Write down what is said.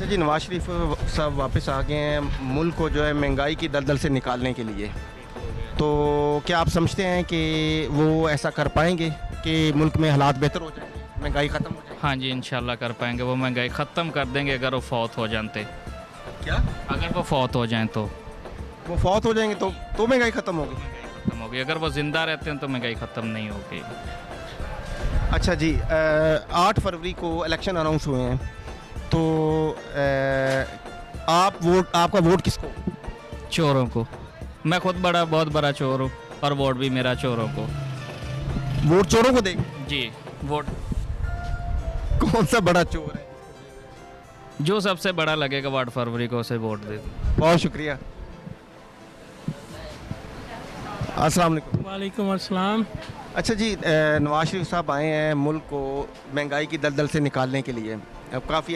अच्छा जी, नवाज शरीफ साहब वापस आ गए हैं मुल्क को जो है महंगाई की दलदल से निकालने के लिए। तो क्या आप समझते हैं कि वो ऐसा कर पाएंगे कि मुल्क में हालात बेहतर हो जाएंगे, महंगाई ख़त्म हो हाँ जी, इंशाल्लाह कर पाएंगे। वो महंगाई ख़त्म कर देंगे अगर वो फौत हो जानते। जाएगी? क्या अगर वो फौत हो जाएं तो वो फौत हो जाएंगे तो महंगाई ख़त्म होगी? ख़त्म होगी। अगर वो ज़िंदा रहते हैं तो महंगाई ख़त्म नहीं होगी। अच्छा जी, 8 फरवरी को इलेक्शन अनाउंस हुए हैं, तो आपका वोट किसको? चोरों को। मैं खुद बहुत बड़ा चोर हूँ और वोट भी मेरा चोरों को। वोट चोरों को देंगे? जी। वोट कौन सा बड़ा चोर है? जो सबसे बड़ा लगेगा 8 फरवरी को उसे वोट दे दूँ। बहुत शुक्रिया। अस्सलाम वालेकुम। वालेकुम अस्सलाम। अच्छा जी, नवाज शरीफ साहब आए हैं मुल्क को महंगाई की दलदल से निकालने के लिए। अब काफ़ी